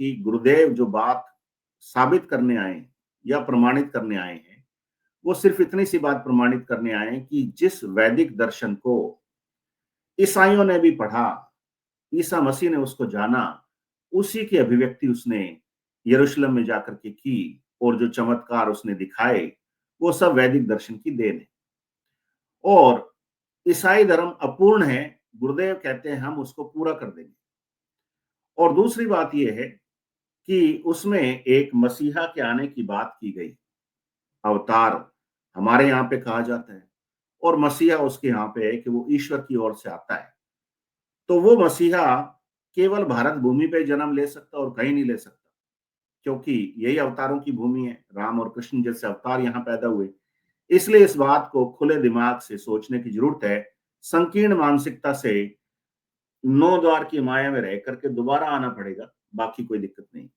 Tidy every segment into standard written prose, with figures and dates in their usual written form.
कि गुरुदेव जो बात साबित करने आए हैं या प्रमाणित करने आए हैं, वो सिर्फ इतनी सी बात प्रमाणित करने आए हैं कि जिस वैदिक दर्शन को ईसाइयों ने भी पढ़ा, ईसा मसीह ने उसको जाना, उसी की अभिव्यक्ति उसने यरूशलेम में जाकर के की, और जो चमत्कार उसने दिखाए वो सब वैदिक दर्शन की देन है। और ईसाई धर्म अपूर्ण है, गुरुदेव कहते हैं हम उसको पूरा कर देंगे। और दूसरी बात यह है कि उसमें एक मसीहा के आने की बात की गई। अवतार हमारे यहाँ पे कहा जाता है, और मसीहा उसके यहाँ पे है कि वो ईश्वर की ओर से आता है। तो वो मसीहा केवल भारत भूमि पे जन्म ले सकता और कहीं नहीं ले सकता, क्योंकि यही अवतारों की भूमि है। राम और कृष्ण जैसे अवतार यहाँ पैदा हुए। इसलिए इस बात को खुले दिमाग से सोचने की जरूरत है। संकीर्ण मानसिकता से नौ द्वार की माया में रह करके दोबारा आना पड़ेगा, बाकी कोई दिक्कत नहीं।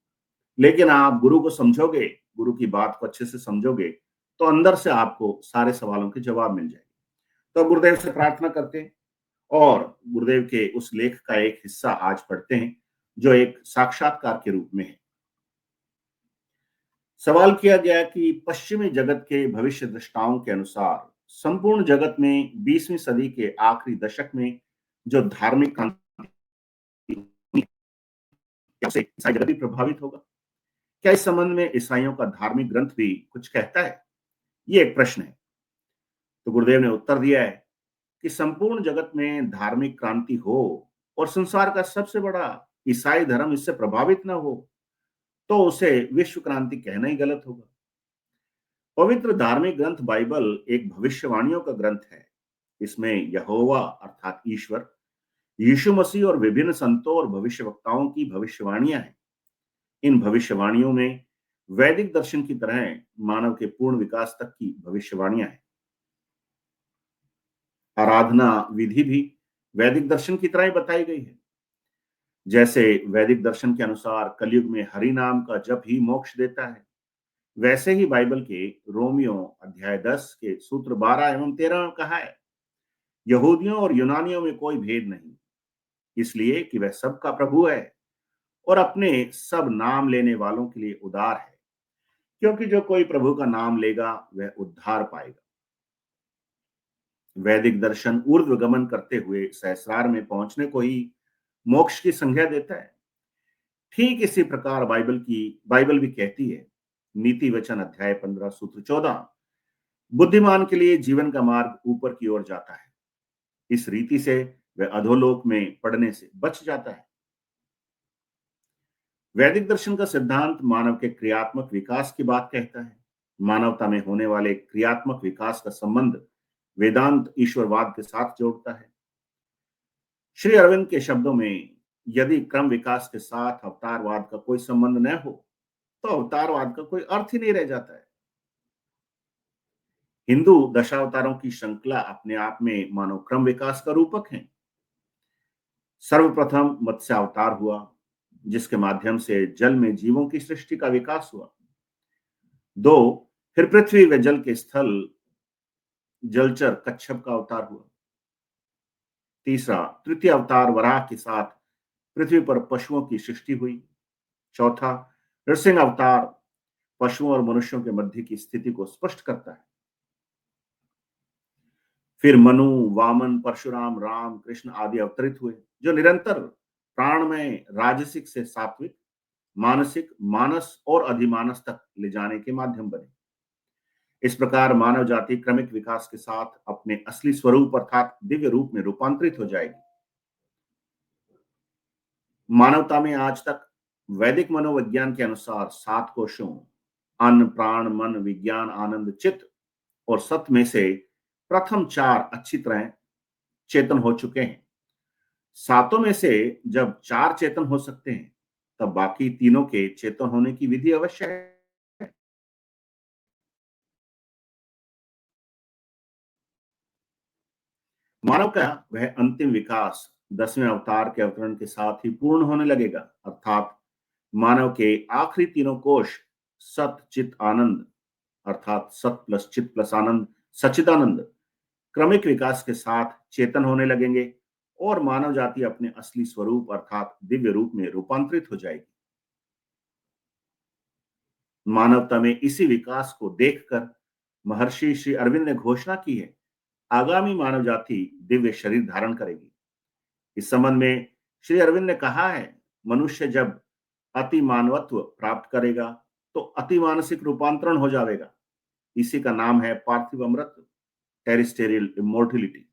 लेकिन आप गुरु को समझोगे, गुरु की बात को अच्छे से समझोगे, तो अंदर से आपको सारे सवालों के जवाब मिल जाएंगे। तो गुरुदेव से प्रार्थना करते हैं और गुरुदेव के उस लेख का एक हिस्सा आज पढ़ते हैं, जो एक साक्षात्कार के रूप में है। सवाल किया गया कि पश्चिमी जगत के भविष्य दृष्टाओं के अनुसार संपूर्ण जगत में 20वीं सदी के आखिरी दशक में जो धार्मिक क्रांति हुई, क्या उससे ईसाई जगत भी प्रभावित होगा? क्या इस संबंध में ईसाइयों का धार्मिक ग्रंथ भी कुछ कहता है? ये एक प्रश्न है। तो गुरुदेव ने उत्तर दिया है कि संपूर्ण जगत में धार्मिक क्रांति हो और संसार का सबसे बड़ा ईसाई धर्म इससे प्रभावित न हो, तो उसे विश्व क्रांति कहना ही गलत होगा। पवित्र धार्मिक ग्रंथ बाइबल एक भविष्यवाणियों का ग्रंथ है। इसमें यहोवा अर्थात ईश्वर, यीशु मसीह और विभिन्न संतों और भविष्यवक्ताओं की भविष्यवाणियां हैं। इन भविष्यवाणियों में वैदिक दर्शन की तरह मानव के पूर्ण विकास तक की भविष्यवाणियां हैं। आराधना विधि भी वैदिक दर्शन की तरह ही बताई गई है। जैसे वैदिक दर्शन के अनुसार कलयुग में हरि नाम का जप ही मोक्ष देता है, वैसे ही बाइबल के रोमियो अध्याय 10 के सूत्र 12 एवं 13 में कहा है, यहूदियों और यूनानियों में कोई भेद नहीं, इसलिए कि वह सबका प्रभु है और अपने सब नाम लेने वालों के लिए उदार है, क्योंकि जो कोई प्रभु का नाम लेगा वह उद्धार पाएगा। वैदिक दर्शन ऊर्ध्वगमन करते हुए सहस्रार में पहुंचने को ही मोक्ष की संज्ञा देता है। ठीक इसी प्रकार बाइबल भी कहती है, नीति वचन अध्याय 15 सूत्र 14, बुद्धिमान के लिए जीवन का मार्ग ऊपर की ओर जाता है, इस रीति से वह अधोलोक में पड़ने से बच जाता है। वैदिक दर्शन का सिद्धांत मानव के क्रियात्मक विकास की बात कहता है। मानवता में होने वाले क्रियात्मक विकास का संबंध वेदांत ईश्वरवाद के साथ जोड़ता है। श्री अरविंद के शब्दों में, यदि क्रम विकास के साथ अवतारवाद का कोई संबंध न हो, तो अवतारवाद का कोई अर्थ ही नहीं रह जाता है। हिंदू दशावतारों की श्रृंखला अपने आप में मानव क्रम विकास का रूपक है। सर्वप्रथम मत्स्य अवतार हुआ, जिसके माध्यम से जल में जीवों की सृष्टि का विकास हुआ। 2, फिर पृथ्वी व जल के स्थल जलचर कच्छप का अवतार हुआ। तीसरा, तृतीय अवतार वराह के साथ पृथ्वी पर पशुओं की सृष्टि हुई। चौथा, नृसिंह अवतार पशुओं और मनुष्यों के मध्य की स्थिति को स्पष्ट करता है। फिर मनु, वामन, परशुराम, राम, कृष्ण आदि अवतरित हुए, जो निरंतर प्राणमय राजसिक से सात्विक, मानसिक, मानस और अधिमानस तक ले जाने के माध्यम बने। इस प्रकार मानव जाति क्रमिक विकास के साथ अपने असली स्वरूप अर्थात दिव्य रूप में रूपांतरित हो जाएगी। मानवता में आज तक वैदिक मनोविज्ञान के अनुसार 7 कोशों अन्न, प्राण, मन, विज्ञान, आनंद, चित्त और सत में से प्रथम 4 अच्छी तरह चेतन हो चुके हैं। 7 में से जब 4 चेतन हो सकते हैं, तब बाकी तीनों के चेतन होने की विधि अवश्य है। मानव का वह अंतिम विकास 10वें अवतार के अवतरण के साथ ही पूर्ण होने लगेगा, अर्थात मानव के आखिरी तीनों कोश सत चित आनंद अर्थात सत प्लस चित प्लस आनंद सच्चिदानंद क्रमिक विकास के साथ चेतन होने लगेंगे और मानव जाति अपने असली स्वरूप अर्थात दिव्य रूप में रूपांतरित हो जाएगी। मानवता में इसी विकास को देखकर महर्षि श्री अरविंद ने घोषणा की है, आगामी मानव जाति दिव्य शरीर धारण करेगी। इस संबंध में श्री अरविंद ने कहा है, मनुष्य जब अति मानवत्व प्राप्त करेगा तो अति मानसिक रूपांतरण हो जाएगा। इसी का नाम है पार्थिव अमृत, टेरिस्टेरियल इमोर्टिलिटी।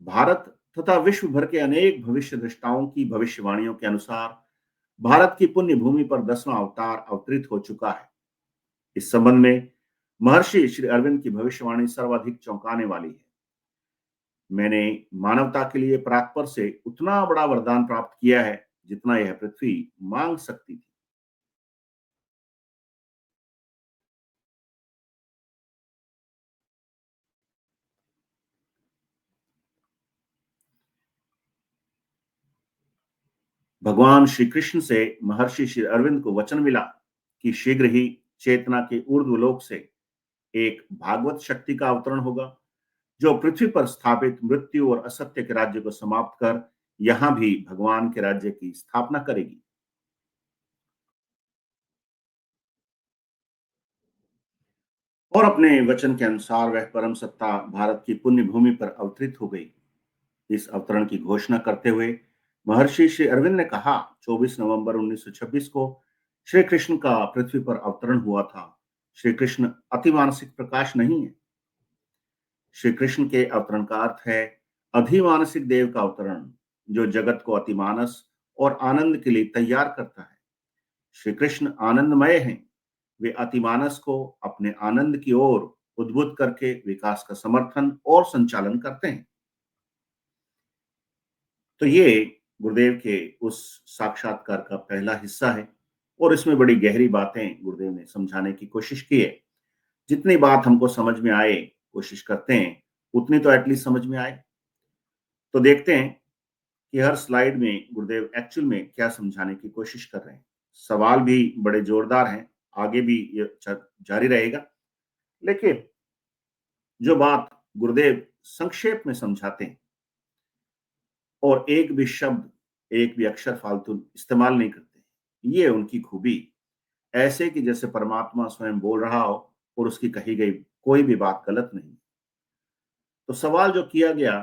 भारत तथा विश्व भर के अनेक भविष्य दृष्टाओं की भविष्यवाणियों के अनुसार भारत की पुण्य भूमि पर 10वां अवतार अवतरित हो चुका है। इस संबंध में महर्षि श्री अरविंद की भविष्यवाणी सर्वाधिक चौंकाने वाली है। मैंने मानवता के लिए परात्पर से उतना बड़ा वरदान प्राप्त किया है जितना यह पृथ्वी मांग सकती थी। भगवान श्री कृष्ण से महर्षि श्री अरविंद को वचन मिला कि शीघ्र ही चेतना के ऊर्ध्वलोक से एक भागवत शक्ति का अवतरण होगा, जो पृथ्वी पर स्थापित मृत्यु और असत्य के राज्य को समाप्त कर यहां भी भगवान के राज्य की स्थापना करेगी। और अपने वचन के अनुसार वह परम सत्ता भारत की पुण्य भूमि पर अवतरित हो गई। इस अवतरण की घोषणा करते हुए महर्षि श्री अरविंद ने कहा, 24 नवंबर 1926 को श्री कृष्ण का पृथ्वी पर अवतरण हुआ था। श्री कृष्ण अतिमानसिक प्रकाश नहीं है। श्री कृष्ण के अवतरण का अर्थ है अधिमानसिक देव का अवतरण, जो जगत को अतिमानस और आनंद के लिए तैयार करता है। श्री कृष्ण आनंदमय हैं। वे अतिमानस को अपने आनंद की ओर उद्बुद्ध करके विकास का समर्थन और संचालन करते हैं। तो ये गुरुदेव के उस साक्षात्कार का पहला हिस्सा है और इसमें बड़ी गहरी बातें गुरुदेव ने समझाने की कोशिश की है। जितनी बात हमको समझ में आए, कोशिश करते हैं उतनी तो एटलीस्ट समझ में आए। तो देखते हैं कि हर स्लाइड में गुरुदेव एक्चुअल में क्या समझाने की कोशिश कर रहे हैं। सवाल भी बड़े जोरदार हैं, आगे भी ये जारी रहेगा। लेकिन जो बात गुरुदेव संक्षेप में समझाते हैं और एक भी शब्द, एक भी अक्षर फालतू इस्तेमाल नहीं करते, ये उनकी खूबी। ऐसे कि जैसे परमात्मा स्वयं बोल रहा हो और उसकी कही गई कोई भी बात गलत नहीं। तो सवाल जो किया गया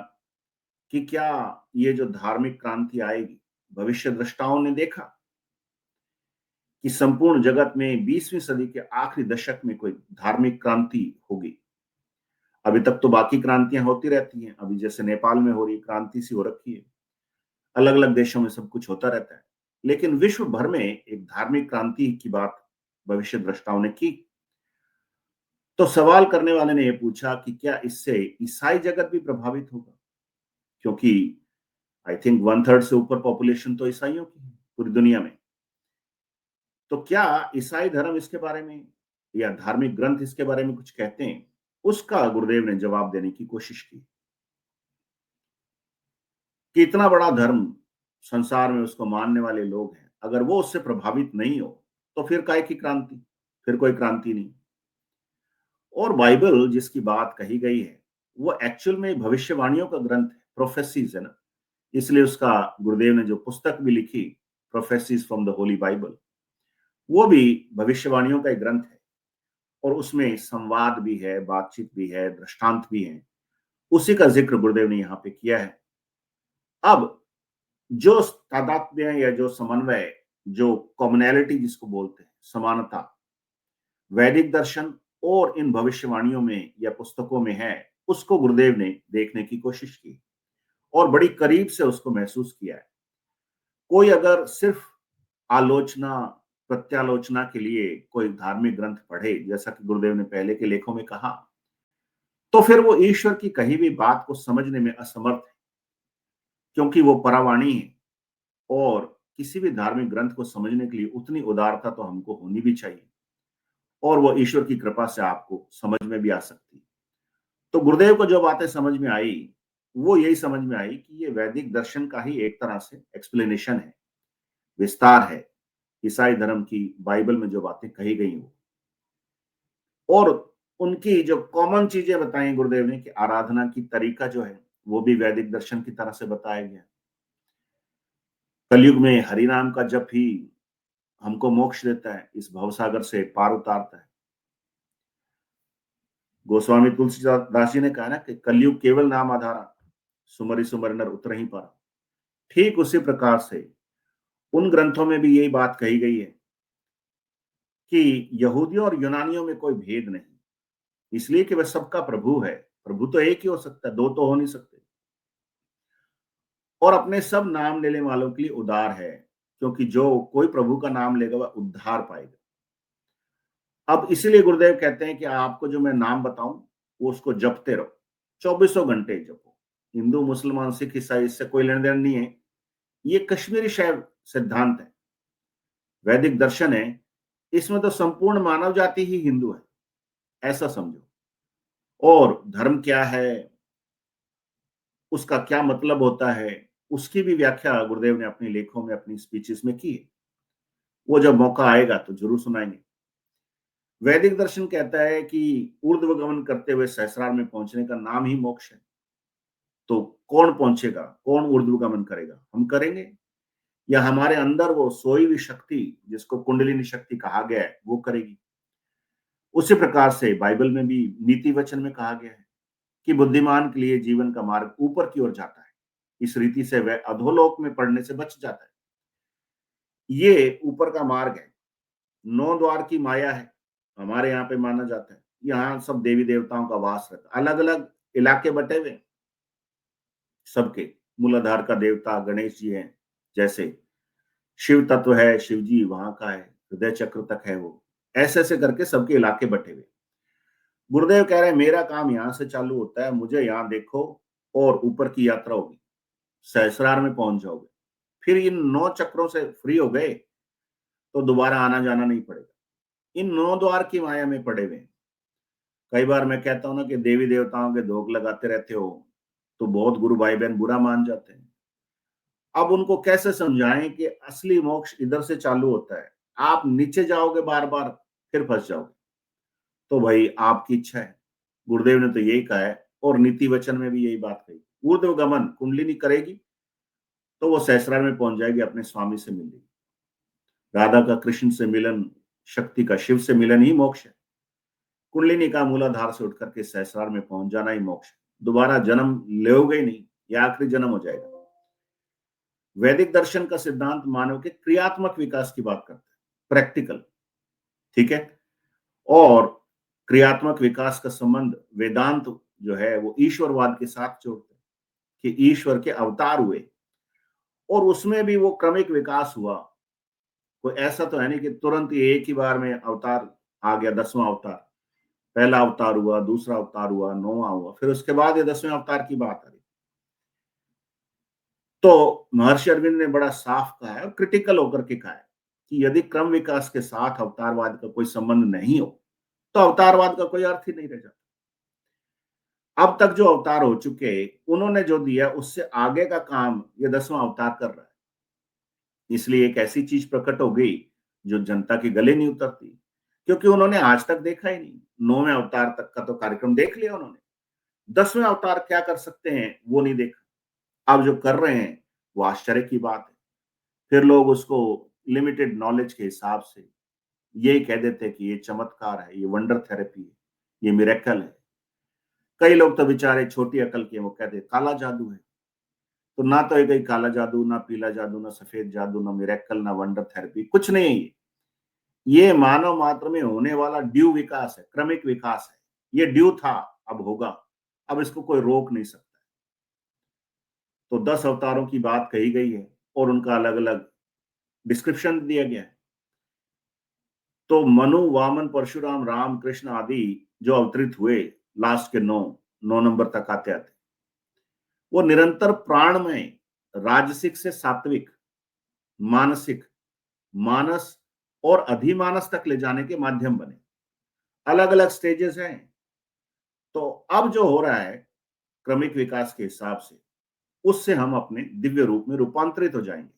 कि क्या ये जो धार्मिक क्रांति आएगी, भविष्य दृष्टाओं ने देखा कि संपूर्ण जगत में 20वीं सदी के आखिरी दशक में कोई धार्मिक क्रांति होगी। अभी तक तो बाकी क्रांतियां होती रहती हैं, अभी जैसे नेपाल में हो रही क्रांति सी हो रखी है, अलग अलग देशों में सब कुछ होता रहता है। लेकिन विश्व भर में एक धार्मिक क्रांति की बात भविष्य दृष्टाओं ने की। तो सवाल करने वाले ने यह पूछा कि क्या इससे ईसाई जगत भी प्रभावित होगा, क्योंकि आई थिंक 1/3 से ऊपर पॉपुलेशन तो ईसाइयों की है पूरी दुनिया में। तो क्या ईसाई धर्म इसके बारे में या धार्मिक ग्रंथ इसके बारे में कुछ कहते हैं? उसका गुरुदेव ने जवाब देने की कोशिश की कि इतना बड़ा धर्म संसार में उसको मानने वाले लोग हैं, अगर वो उससे प्रभावित नहीं हो तो फिर काय की क्रांति, फिर कोई क्रांति नहीं। और बाइबल जिसकी बात कही गई है वो एक्चुअल में भविष्यवाणियों का ग्रंथ है, प्रोफेसीज है ना। इसलिए उसका गुरुदेव ने जो पुस्तक भी लिखी, prophecies from the Holi Bible, वो भी भविष्यवाणियों का एक ग्रंथ है। और उसमें संवाद भी है, बातचीत भी है, दृष्टांत भी है। उसी का जिक्र गुरुदेव ने यहाँ पे किया है। अब जो तादात्म्य या जो समन्वय, जो कॉमनैलिटी जिसको बोलते हैं, समानता वैदिक दर्शन और इन भविष्यवाणियों में या पुस्तकों में है, उसको गुरुदेव ने देखने की कोशिश की और बड़ी करीब से उसको महसूस किया है। कोई अगर सिर्फ आलोचना, प्रत्यालोचना के लिए कोई धार्मिक ग्रंथ पढ़े, जैसा कि गुरुदेव ने पहले के लेखों में कहा, तो फिर वो ईश्वर की कही हुई बात को समझने में असमर्थ है, क्योंकि वो परावाणी है। और किसी भी धार्मिक ग्रंथ को समझने के लिए उतनी उदारता तो हमको होनी भी चाहिए, और वो ईश्वर की कृपा से आपको समझ में भी आ सकती है। तो गुरुदेव को जो बातें समझ में आई, वो यही समझ में आई कि ये वैदिक दर्शन का ही एक तरह से एक्सप्लेनेशन है, विस्तार है ईसाई धर्म की बाइबल में जो बातें कही गई वो। और उनकी जो कॉमन चीजें बताई गुरुदेव ने कि आराधना की तरीका जो है वो भी वैदिक दर्शन की तरह से बताया गया। कलयुग में हरि नाम का जप ही हमको मोक्ष देता है, इस भवसागर से पार उतारता है। गोस्वामी तुलसीदास जी ने कहा ना कि कलयुग केवल नाम आधारा, सुमरि सुमरि नर उतर ही पारा। ठीक उसी प्रकार से उन ग्रंथों में भी यही बात कही गई है कि यहूदियों और यूनानियों में कोई भेद नहीं, इसलिए कि वह सबका प्रभु है। प्रभु तो एक ही हो सकता है, दो तो हो नहीं सकते। और अपने सब नाम लेने वालों के लिए उदार है, क्योंकि जो कोई प्रभु का नाम लेगा वह उद्धार पाएगा। अब इसीलिए गुरुदेव कहते हैं कि आपको जो मैं नाम बताऊं वो उसको जपते रहो, 24 घंटे जपो। हिंदू, मुसलमान, सिख, ईसाई, इससे कोई लेन देन नहीं है। ये कश्मीरी शैव सिद्धांत है, वैदिक दर्शन है। इसमें तो संपूर्ण मानव जाति ही हिंदू है, ऐसा समझो। और धर्म क्या है, उसका क्या मतलब होता है, उसकी भी व्याख्या गुरुदेव ने अपने लेखों में, अपनी स्पीचेस में की है। वो जब मौका आएगा तो जरूर सुनाएंगे। वैदिक दर्शन कहता है कि ऊर्ध्वगमन करते हुए सहस्रार में पहुंचने का नाम ही मोक्ष है। तो कौन पहुंचेगा, कौन ऊर्ध्वगमन करेगा? हम करेंगे, या हमारे अंदर वो सोई हुई शक्ति जिसको कुंडलिनी शक्ति कहा गया है वो करेगी? उसी प्रकार से बाइबल में भी नीति वचन में कहा गया है कि बुद्धिमान के लिए जीवन का मार्ग ऊपर की ओर जाता है, इस रीति से वह अधोलोक में पड़ने से बच जाता है। ये ऊपर का मार्ग है, 9 द्वार की माया है, हमारे यहाँ पे माना जाता है। यहाँ सब देवी देवताओं का वास रहता है, अलग अलग इलाके बटे हुए सबके। मूलाधार का देवता गणेश जी हैं, जैसे शिव तत्व है, शिव जी वहां का है, हृदय चक्र तक है वो। ऐसे ऐसे करके सबके इलाके बटे हुए। गुरुदेव कह रहे हैं मेरा काम यहां से चालू होता है, मुझे यहां देखो और ऊपर की यात्रा होगी, सहस्रार में पहुंच जाओगे। फिर इन 9 चक्रों से फ्री हो गए तो दोबारा आना जाना नहीं पड़ेगा। इन 9 द्वार की माया में पड़े हुए। कई बार मैं कहता हूं ना कि देवी देवताओं के धोख लगाते रहते हो, तो बहुत गुरु भाई बहन बुरा मान जाते हैं। अब उनको कैसे समझाएं कि असली मोक्ष इधर से चालू होता है, आप नीचे जाओगे बार बार फिर फंस जाओगे। तो भाई आपकी इच्छा है, गुरुदेव ने तो यही कहा है, और नीति वचन में भी यही बात कही। ऊर्ध्व गमन कुंडलिनी करेगी तो वो सहस्रार में पहुंच जाएगी, अपने स्वामी से मिलेगी। राधा का कृष्ण से मिलन, शक्ति का शिव से मिलन ही मोक्ष है। कुंडलिनी का मूलाधार से उठ करके सहस्रार में पहुंच जाना ही मोक्ष है। दोबारा जन्म लोगे ही नहीं, यह आखिरी जन्म हो जाएगा। वैदिक दर्शन का सिद्धांत मानव के क्रियात्मक विकास की बात करता है, प्रैक्टिकल, ठीक है। और क्रियात्मक विकास का संबंध वेदांत जो है वो ईश्वरवाद के साथ जोड़ते हैं कि ईश्वर के अवतार हुए और उसमें भी वो क्रमिक विकास हुआ। कोई ऐसा तो है नहीं कि तुरंत ही एक ही बार में अवतार आ गया, 10वां अवतार। पहला अवतार हुआ, दूसरा अवतार हुआ, 9वां हुआ, फिर उसके बाद ये 10वें अवतार की बात आ रही। तो महर्षि अरविंद ने बड़ा साफ कहा है और क्रिटिकल होकर के कहा है कि यदि क्रम विकास के साथ अवतारवाद का कोई संबंध नहीं हो तो अवतारवाद का कोई अर्थ ही नहीं रह जाता। अब तक जो अवतार हो चुके, उन्होंने जो दिया उससे आगे का काम ये 10वां अवतार कर रहा है। इसलिए एक ऐसी चीज प्रकट हो गई जो जनता के गले नहीं उतरती, क्योंकि उन्होंने आज तक देखा ही नहीं। 9वें अवतार तक का तो कार्यक्रम देख लिया उन्होंने, 10वें अवतार क्या कर सकते हैं वो नहीं देखा। अब जो कर रहे हैं वो आश्चर्य की बात है। फिर लोग उसको लिमिटेड नॉलेज के हिसाब से यही कह देते हैं कि ये चमत्कार है, ये वंडर थेरेपी है, ये मिरेकल है। कई लोग तो बेचारे छोटी अकल के, वो कहते हैं काला जादू है। तो ना तो ये काला जादू, ना पीला जादू, ना सफेद जादू, ना मिरेकल, ना वंडर थेरेपी, कुछ नहीं है। ये मानव मात्र में होने वाला ड्यू विकास है, क्रमिक विकास है। ये ड्यू था, अब होगा, अब इसको कोई रोक नहीं सकता। तो 10 अवतारों की बात कही गई है और उनका अलग अलग डिस्क्रिप्शन दिया गया है। तो मनु, वामन, परशुराम, राम, कृष्ण आदि जो अवतरित हुए, लास्ट के 9 नंबर तक आते आते, वो निरंतर प्राणमय, राजसिक से सात्विक, मानसिक, मानस और अधिमानस तक ले जाने के माध्यम बने। अलग अलग स्टेजेस हैं। तो अब जो हो रहा है क्रमिक विकास के हिसाब से, उससे हम अपने दिव्य रूप में रूपांतरित हो जाएंगे।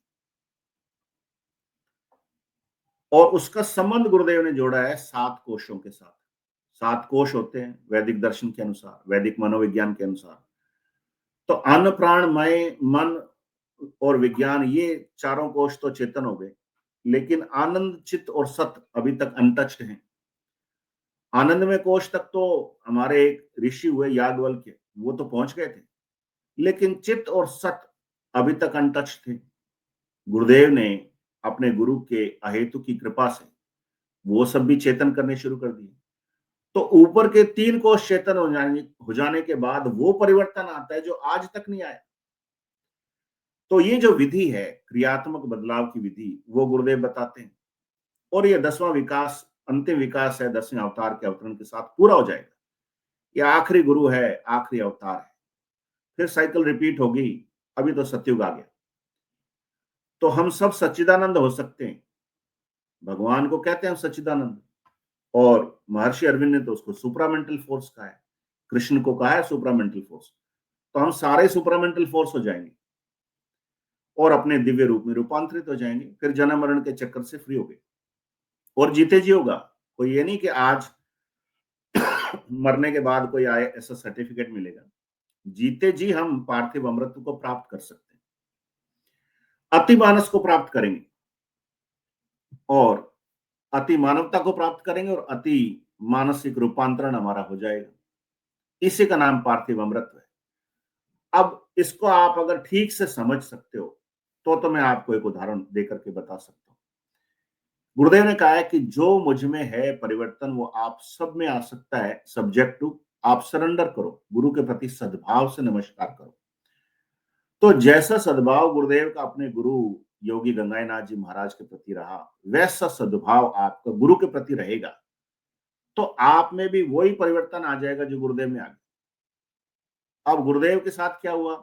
और उसका संबंध गुरुदेव ने जोड़ा है 7 कोशों के साथ। 7 कोश होते हैं वैदिक दर्शन के अनुसार, वैदिक मनोविज्ञान के अनुसार। तो अन्न, प्राण, मय, मन और विज्ञान, ये चारों कोश तो चेतन हो गए। लेकिन आनंद, चित्त और सत अभी तक अनटच्ड हैं। आनंदमय कोश तक तो हमारे एक ऋषि हुए याज्ञवल्क्य, वो तो पहुंच गए थे, लेकिन चित्त और सत अभी तक अनटच्ड थे। गुरुदेव ने अपने गुरु के अहेतु की कृपा से वो सब भी चेतन करने शुरू कर दिए। तो ऊपर के 3 कोष चेतन हो जाने के बाद वो परिवर्तन आता है जो आज तक नहीं आया। तो ये जो विधि है, क्रियात्मक बदलाव की विधि, वो गुरुदेव बताते हैं। और ये 10वां विकास, अंतिम विकास है, 10वें अवतार के अवतरण के साथ पूरा हो जाएगा। ये आखिरी गुरु है, आखिरी अवतार है। फिर साइकिल रिपीट होगी। अभी तो सतयुग आ गया। तो हम सब सच्चिदानंद हो सकते हैं। भगवान को कहते हैं हम सच्चिदानंद, और महर्षि अरविंद ने तो उसको सुप्रामेंटल फोर्स कहा है। कृष्ण को कहा है सुप्रामेंटल फोर्स। तो हम सारे सुप्रामेंटल फोर्स हो जाएंगे और अपने दिव्य रूप में रूपांतरित हो जाएंगे। फिर जन्म मरण के चक्कर से फ्री हो गए और जीते जी होगा। कोई ये नहीं कि आज मरने के बाद कोई आए ऐसा सर्टिफिकेट मिलेगा। जीते जी हम पार्थिव अमृत को प्राप्त कर सकते हैं, अति मानस को प्राप्त करेंगे और अति मानवता को प्राप्त करेंगे और अति मानसिक रूपांतरण हमारा हो जाएगा। इसी का नाम पार्थिव अमृत है। अब इसको आप अगर ठीक से समझ सकते हो तो मैं आपको एक उदाहरण देकर के बता सकता हूं। गुरुदेव ने कहा है कि जो मुझ में है परिवर्तन वो आप सब में आ सकता है, सब्जेक्ट टू आप सरेंडर करो, गुरु के प्रति सद्भाव से नमस्कार करो। तो जैसा सद्भाव गुरुदेव का अपने गुरु योगी गंगाईनाथ जी महाराज के प्रति रहा, वैसा सद्भाव आपका गुरु के प्रति रहेगा। तो आप में भी वही परिवर्तन आ जाएगा जो गुरुदेव में आ गया। अब गुरुदेव के साथ क्या हुआ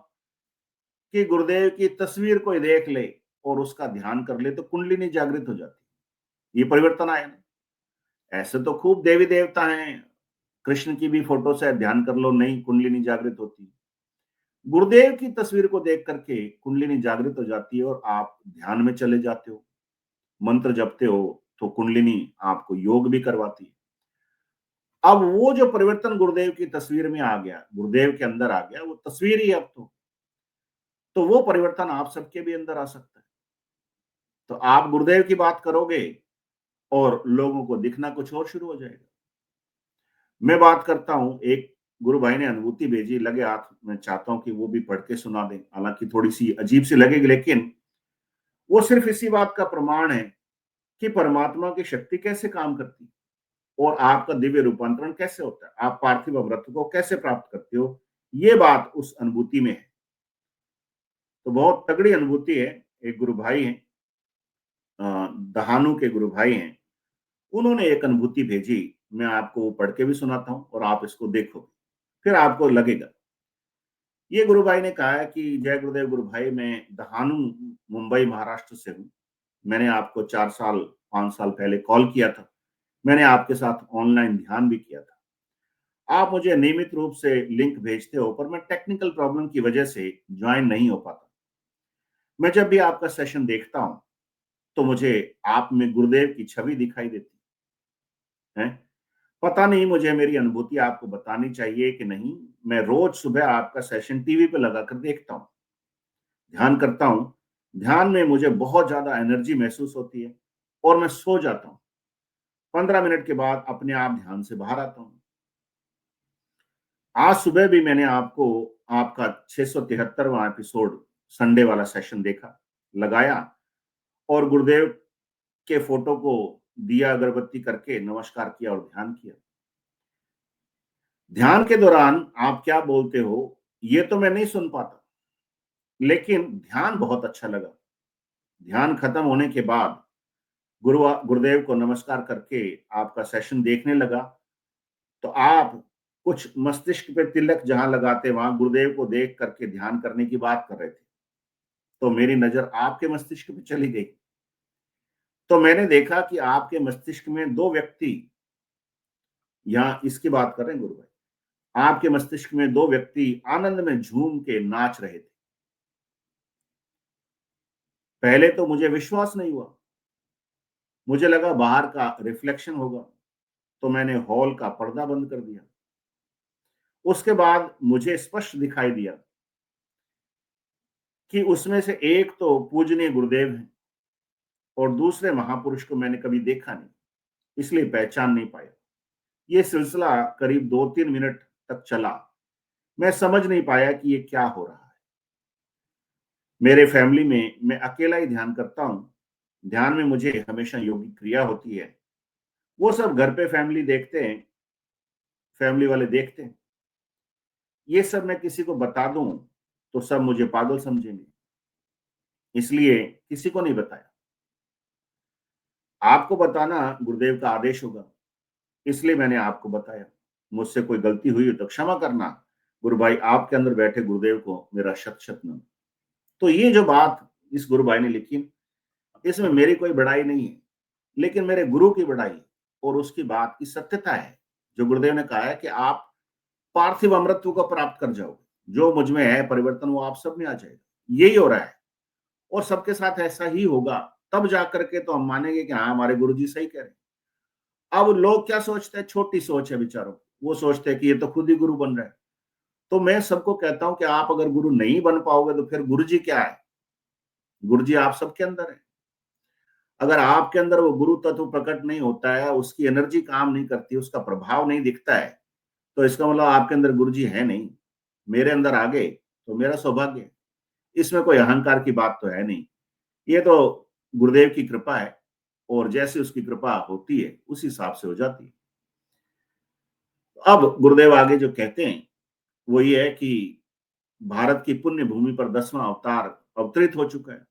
कि गुरुदेव की तस्वीर कोई देख ले और उसका ध्यान कर ले तो कुंडलिनी जागृत हो जाती। ये परिवर्तन आया ना। ऐसे तो खूब देवी देवता हैं, कृष्ण की भी फोटो से ध्यान कर लो, नहीं कुंडलिनी जागृत होती। गुरुदेव की तस्वीर को देख करके कुंडलिनी जागृत हो जाती है और आप ध्यान में चले जाते हो, मंत्र जपते हो तो कुंडलिनी आपको योग भी करवाती है। अब वो जो परिवर्तन गुरुदेव की तस्वीर में आ गया, गुरुदेव के अंदर आ गया, वो तस्वीर ही अब तो वो परिवर्तन आप सबके भी अंदर आ सकता है। तो आप गुरुदेव की बात करोगे और लोगों को दिखना कुछ और शुरू हो जाएगा। मैं बात करता हूं, एक गुरु भाई ने अनुभूति भेजी, लगे हाथ, मैं चाहता हूं कि वो भी पढ़ के सुना दें। हालांकि थोड़ी सी अजीब सी लगेगी, लेकिन वो सिर्फ इसी बात का प्रमाण है कि परमात्मा की शक्ति कैसे काम करती है और आपका दिव्य रूपांतरण कैसे होता है, आप पार्थिव अमृत को कैसे प्राप्त करते हो। ये बात उस अनुभूति में है। तो बहुत तगड़ी अनुभूति है। एक गुरु भाई हैं, दहानू के गुरु भाई हैं, उन्होंने एक अनुभूति भेजी। मैं आपको वो पढ़ के भी सुनाता हूं और आप इसको देखो, फिर आपको लगेगा। ये गुरु भाई ने कहा है कि जय गुरुदेव गुरु भाई, मैं दहानू मुंबई महाराष्ट्र से हूँ। मैंने आपको 4 साल 5 साल पहले कॉल किया था। मैंने आपके साथ ऑनलाइन ध्यान भी किया था। आप मुझे नियमित रूप से लिंक भेजते हो, पर मैं टेक्निकल प्रॉब्लम की वजह से ज्वाइन नहीं हो पाता। मैं जब भी आपका सेशन देखता हूँ तो मुझे आप में गुरुदेव की छवि दिखाई देती है। पता नहीं मुझे मेरी अनुभूति आपको बतानी चाहिए कि नहीं। मैं रोज सुबह आपका सेशन टीवी पे लगाकर देखता हूँ, ध्यान करता हूँ। ध्यान में मुझे बहुत ज्यादा एनर्जी महसूस होती है और मैं सो जाता हूँ। 15 मिनट के बाद अपने आप ध्यान से बाहर आता हूँ। आज सुबह भी मैंने आपको आपका 673वां एपिसोड संडे वाला सेशन देखा, लगाया और गुरुदेव के फोटो को दिया अगरबत्ती करके नमस्कार किया और ध्यान किया। ध्यान के दौरान आप क्या बोलते हो ये तो मैं नहीं सुन पाता, लेकिन ध्यान बहुत अच्छा लगा। ध्यान खत्म होने के बाद गुरुदेव को नमस्कार करके आपका सेशन देखने लगा तो आप कुछ मस्तिष्क पे तिलक जहां लगाते वहां गुरुदेव को देख करके ध्यान करने की बात कर रहे थे। तो मेरी नजर आपके मस्तिष्क पे चली गई। तो मैंने देखा कि आपके मस्तिष्क में 2 व्यक्ति, यहां इसकी बात कर रहे हैं गुरु भाई, आपके मस्तिष्क में 2 व्यक्ति आनंद में झूम के नाच रहे थे। पहले तो मुझे विश्वास नहीं हुआ, मुझे लगा बाहर का रिफ्लेक्शन होगा, तो मैंने हॉल का पर्दा बंद कर दिया। उसके बाद मुझे स्पष्ट दिखाई दिया कि उसमें से एक तो पूजनीय गुरुदेव हैं और दूसरे महापुरुष को मैंने कभी देखा नहीं, इसलिए पहचान नहीं पाया। ये सिलसिला करीब 2-3 मिनट तक चला। मैं समझ नहीं पाया कि ये क्या हो रहा है। मेरे फैमिली में मैं अकेला ही ध्यान करता हूँ। ध्यान में मुझे हमेशा योगिक क्रिया होती है। वो सब घर पे फैमिली देखते हैं, फैमिली वाले देखते हैं। ये सब मैं किसी को बता दूं तो सब मुझे पागल समझेंगे, इसलिए किसी को नहीं बताया। आपको बताना गुरुदेव का आदेश होगा, इसलिए मैंने आपको बताया। मुझसे कोई गलती हुई हो तो क्षमा करना। गुरु भाई, आपके अंदर बैठे गुरुदेव को मेरा शत शत नमन। तो ये जो बात इस गुरु भाई ने लिखी, इसमें मेरी कोई बड़ाई नहीं है, लेकिन मेरे गुरु की बड़ाई और उसकी बात की सत्यता है। जो गुरुदेव ने कहा है कि आप पार्थिव अमृतत्व को प्राप्त कर जाओगे, जो मुझ में है परिवर्तन वो आप सब में आ जाएगा। यही हो रहा है और सबके साथ ऐसा ही होगा। तब जाकर के तो हम मानेंगे कि हाँ, हमारे गुरुजी सही कह रहे हैं। अब लोग क्या सोचते हैं, छोटी सोच है बेचारों, वो सोचते हैं कि ये तो खुद ही गुरु बन रहा है। तो मैं सबको कहता हूं कि आप अगर गुरु नहीं बन पाओगे तो फिर गुरुजी क्या है? गुरुजी आप सबके अंदर है। अगर आपके अंदर वो गुरु तत्व प्रकट नहीं होता है, उसकी एनर्जी काम नहीं करती, उसका प्रभाव नहीं दिखता है, तो इसका मतलब आपके अंदर गुरुजी है नहीं। मेरे अंदर आ गए तो मेरा सौभाग्य है। इसमें कोई अहंकार की बात तो है नहीं। ये तो गुरुदेव की कृपा है और जैसे उसकी कृपा होती है उस हिसाब से हो जाती है। अब गुरुदेव आगे जो कहते हैं वो ये है कि भारत की पुण्य भूमि पर 10वां अवतार अवतरित हो चुका है।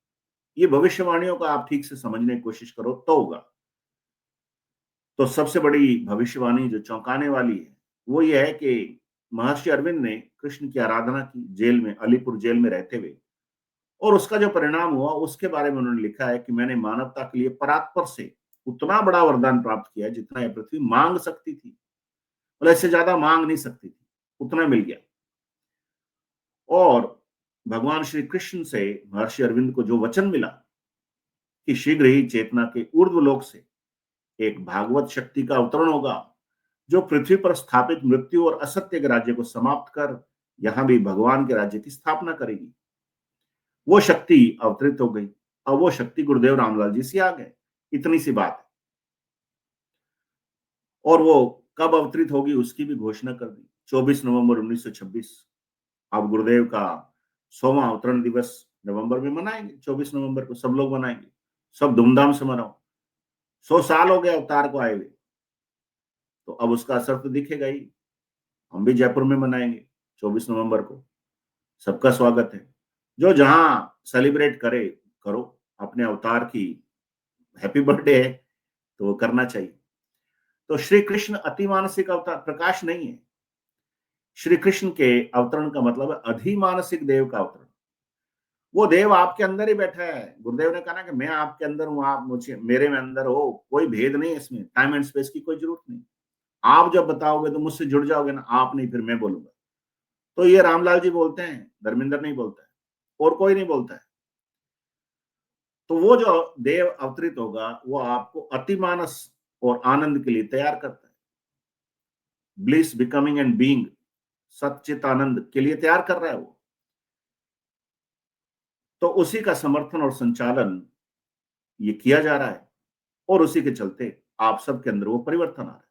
ये भविष्यवाणियों का आप ठीक से समझने की कोशिश करो तो होगा। तो सबसे बड़ी भविष्यवाणी जो चौंकाने वाली है वो ये है कि महर्षि अरविंद ने कृष्ण की आराधना की जेल में, अलीपुर जेल में रहते हुए, और उसका जो परिणाम हुआ उसके बारे में उन्होंने लिखा है कि मैंने मानवता के लिए परात्पर से उतना बड़ा वरदान प्राप्त किया जितना यह पृथ्वी मांग सकती थी। मतलब इससे ज्यादा मांग नहीं सकती थी, उतना मिल गया। और भगवान श्री कृष्ण से महर्षि अरविंद को जो वचन मिला कि शीघ्र ही चेतना के ऊर्ध्व लोक से एक भागवत शक्ति का अवतरण होगा, जो पृथ्वी पर स्थापित मृत्यु और असत्य के राज्य को समाप्त कर यहां भी भगवान के राज्य की स्थापना करेगी। वो शक्ति अवतरित हो गई। अब वो शक्ति गुरुदेव रामलाल जी से आ गए, इतनी सी बात है। और वो कब अवतरित होगी उसकी भी घोषणा कर दी, 24 नवंबर 1926। अब गुरुदेव का 100वां अवतरण दिवस नवंबर में मनाएंगे। 24 नवंबर को सब लोग मनाएंगे, सब धूमधाम से मनाओ। 100 साल हो गए अवतार को आए हुए, तो अब उसका असर तो दिखेगा ही। हम भी जयपुर में मनाएंगे 24 नवंबर को। सबका स्वागत है। जो जहां सेलिब्रेट करे करो, अपने अवतार की हैप्पी बर्थडे है तो वो करना चाहिए। तो श्री कृष्ण अति मानसिक अवतार प्रकाश नहीं है। श्री कृष्ण के अवतरण का मतलब है अधिमानसिक देव का अवतरण। वो देव आपके अंदर ही बैठा है। गुरुदेव ने कहा ना कि मैं आपके अंदर हूं, आप मुझे मेरे में अंदर हो। कोई भेद नहीं है इसमें, टाइम एंड स्पेस की कोई जरूरत नहीं। आप जब बताओगे तो मुझसे जुड़ जाओगे ना, आप नहीं फिर मैं बोलूंगा। तो ये रामलाल जी बोलते हैं, धर्मेंद्र नहीं बोलता है और कोई नहीं बोलता है। तो वो जो देव अवतरित होगा वो आपको अतिमानस और आनंद के लिए तैयार करता है। ब्लिस बिकमिंग एंड बीइंग, सच्चित आनंद के लिए तैयार कर रहा है वो। तो उसी का समर्थन और संचालन ये किया जा रहा है और उसी के चलते आप सबके अंदर वो परिवर्तन आ रहा है।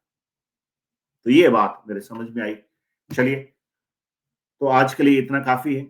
तो ये बात मेरे समझ में आई। चलिए, तो आज के लिए इतना काफी है।